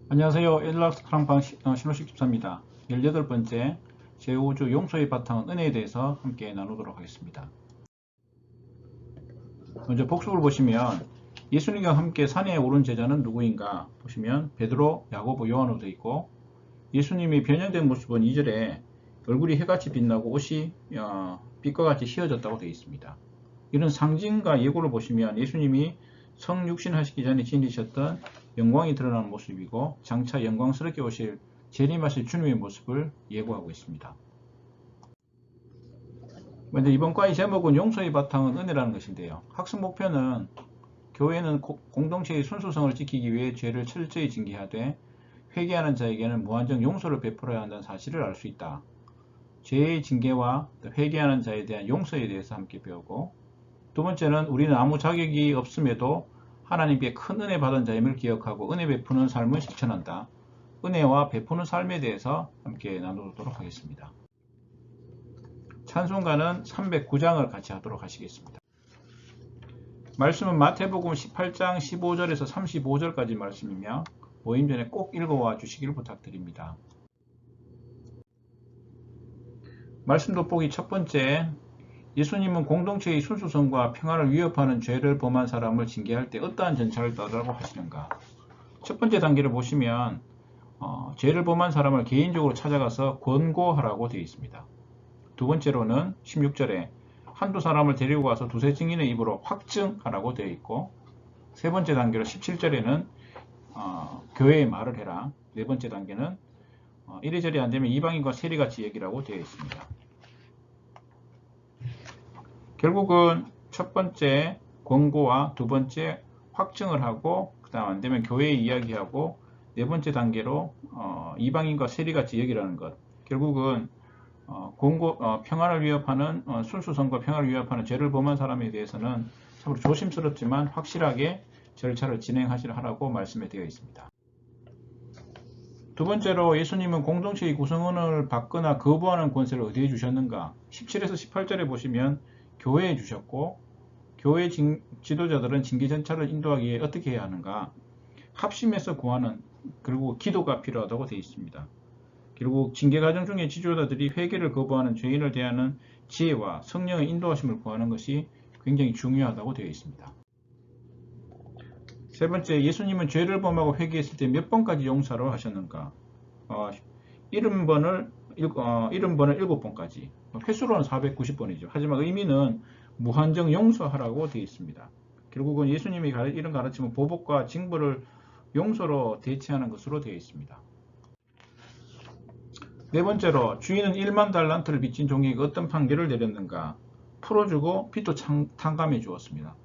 안녕하세요. 에들락스 크랑방 신호식 집사입니다. 18번째 제5주 용서의 바탕은 은혜에 대해서 함께 나누도록 하겠습니다. 먼저 복습을 보시면 예수님과 함께 산에 오른 제자는 누구인가 보시면 베드로, 야고보, 요한으로 되어 있고, 예수님이 변형된 모습은 2절에 얼굴이 해같이 빛나고 옷이 빛과 같이 휘어졌다고 되어 있습니다. 이런 상징과 예고를 보시면 예수님이 성육신하시기 전에 지니셨던 영광이 드러나는 모습이고, 장차 영광스럽게 오실 재림하실 주님의 모습을 예고하고 있습니다. 먼저 이번 과의 제목은 용서의 바탕은 은혜라는 것인데요. 학습 목표는 교회는 공동체의 순수성을 지키기 위해 죄를 철저히 징계하되 회개하는 자에게는 무한정 용서를 베풀어야 한다는 사실을 알 수 있다. 죄의 징계와 회개하는 자에 대한 용서에 대해서 함께 배우고, 두 번째는 우리는 아무 자격이 없음에도 하나님께 큰 은혜 받은 자임을 기억하고 은혜 베푸는 삶을 실천한다. 은혜와 베푸는 삶에 대해서 함께 나누도록 하겠습니다. 찬송가는 309장을 같이 하도록 하시겠습니다. 말씀은 마태복음 18장 15절에서 35절까지 말씀이며 모임 전에 꼭 읽어와 주시길 부탁드립니다. 말씀 돋보기 첫 번째, 예수님은 공동체의 순수성과 평화를 위협하는 죄를 범한 사람을 징계할 때 어떠한 전차를 따르라고 하시는가. 첫 번째 단계를 보시면 죄를 범한 사람을 개인적으로 찾아가서 권고하라고 되어 있습니다. 두 번째로는 16절에 한두 사람을 데리고 가서 두세 증인의 입으로 확증하라고 되어 있고, 세 번째 단계로 17절에는 교회에 말을 해라. 네 번째 단계는 이래저래 안되면 이방인과 세리같이 얘기라고 되어 있습니다. 결국은 첫 번째 권고와 두 번째 확증을 하고, 그 다음 안되면 교회에 이야기하고, 네 번째 단계로 이방인과 세리같이 얘기라는 것. 결국은 평화를 위협하는 순수성과 평화를 위협하는 죄를 범한 사람에 대해서는 참으로 조심스럽지만 확실하게 절차를 진행하시라고 말씀에 되어 있습니다. 두 번째로 예수님은 공동체의 구성원을 받거나 거부하는 권세를 어디에 주셨는가. 17에서 18절에 보시면 교회에 주셨고, 교회 지도자들은 징계 전차를 인도하기 위해 어떻게 해야 하는가. 합심해서 구하는, 그리고 기도가 필요하다고 되어 있습니다. 결국 징계 과정 중에 지도자들이 회개를 거부하는 죄인을 대하는 지혜와 성령의 인도하심을 구하는 것이 굉장히 중요하다고 되어 있습니다. 세 번째, 예수님은 죄를 범하고 회개했을 때 몇 번까지 용서를 하셨는가. 70번을 7번까지, 횟수로는 490번이죠. 하지만 의미는 무한정 용서하라고 되어 있습니다. 결국은 예수님이 이런 가르침은 보복과 징벌을 용서로 대체하는 것으로 되어 있습니다. 네 번째로, 주인은 1만 달란트를 빚진 종에게 어떤 판결을 내렸는가. 풀어주고 빚도 탕감해 주었습니다.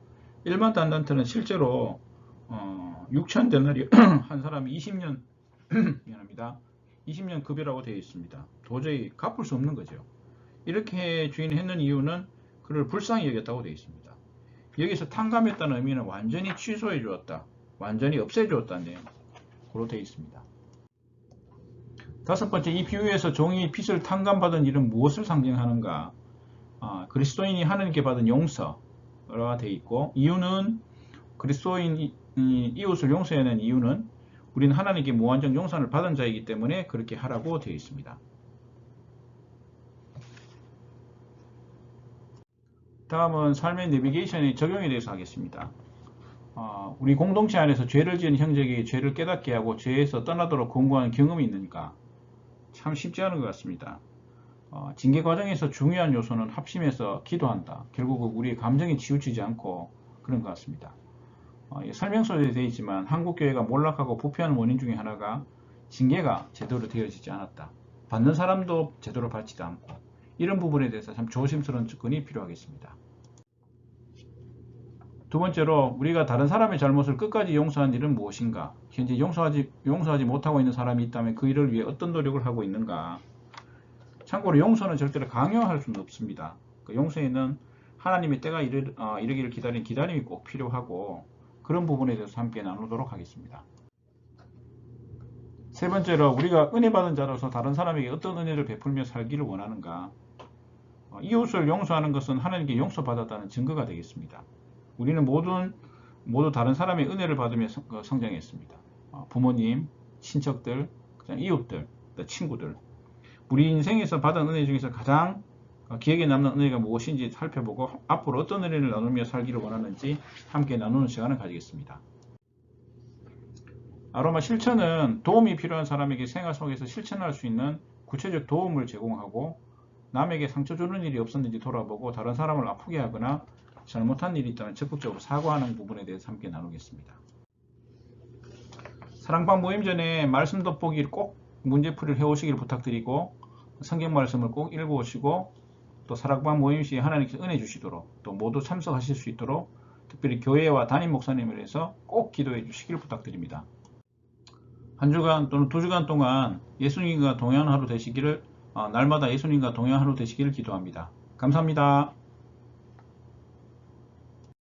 1만 달란트는 실제로 6천 데나리 한 사람이 20년 미안합니다. 20년 급여라고 되어 있습니다. 도저히 갚을 수 없는 거죠. 이렇게 주인이 했는 이유는 그를 불쌍히 여겼다고 되어 있습니다. 여기서 탕감했다는 의미는 완전히 취소해 주었다, 완전히 없애 주었다는 내용으로 되어 있습니다. 다섯 번째, 이 비유에서 종이 빚을 탕감받은 일은 무엇을 상징하는가. 그리스도인이 하나님께 받은 용서가 되어 있고, 이유는 그리스도인이 이웃을 용서해야 하는 이유는 우리는 하나님께 무한정 용서를 받은 자이기 때문에 그렇게 하라고 되어 있습니다. 다음은 삶의 내비게이션의 적용에 대해서 하겠습니다. 우리 공동체 안에서 죄를 지은 형제에게 죄를 깨닫게 하고 죄에서 떠나도록 권고하는 경험이 있는가. 참 쉽지 않은 것 같습니다. 징계 과정에서 중요한 요소는 합심해서 기도한다. 결국 우리의 감정이 치우치지 않고 그런 것 같습니다. 설명서에 되어 있지만 한국교회가 몰락하고 부패하는 원인 중에 하나가 징계가 제대로 되어지지 않았다. 받는 사람도 제대로 받지도 않고, 이런 부분에 대해서 참 조심스러운 접근이 필요하겠습니다. 두 번째로, 우리가 다른 사람의 잘못을 끝까지 용서한 일은 무엇인가. 현재 용서하지 못하고 있는 사람이 있다면 그 일을 위해 어떤 노력을 하고 있는가. 참고로 용서는 절대로 강요할 수는 없습니다. 그 용서에는 하나님의 때가 이르기를 기다린 기다림이 꼭 필요하고, 그런 부분에 대해서 함께 나누도록 하겠습니다. 세 번째로, 우리가 은혜 받은 자로서 다른 사람에게 어떤 은혜를 베풀며 살기를 원하는가. 이웃을 용서하는 것은 하나님께 용서받았다는 증거가 되겠습니다. 우리는 모두 다른 사람의 은혜를 받으며 성장했습니다. 부모님, 친척들, 그다음 이웃들, 친구들. 우리 인생에서 받은 은혜 중에서 가장 기억에 남는 은혜가 무엇인지 살펴보고 앞으로 어떤 은혜를 나누며 살기를 원하는지 함께 나누는 시간을 가지겠습니다. 아로마 실천은 도움이 필요한 사람에게 생활 속에서 실천할 수 있는 구체적 도움을 제공하고 남에게 상처 주는 일이 없었는지 돌아보고 다른 사람을 아프게 하거나 잘못한 일이 있다면 적극적으로 사과하는 부분에 대해서 함께 나누겠습니다. 사랑방 모임 전에 말씀 돋보기를 꼭 문제풀이를 해오시길 부탁드리고 성경 말씀을 꼭 읽어오시고 또 사랑방 모임 시에 하나님께서 은혜 주시도록 또 모두 참석하실 수 있도록 특별히 교회와 담임 목사님을 위해서 꼭 기도해 주시길 부탁드립니다. 한 주간 또는 2주간 동안 예수님과 동행하는 하루 되시기를 날마다 예수님과 동행하는 하루 되시기를 기도합니다. 감사합니다.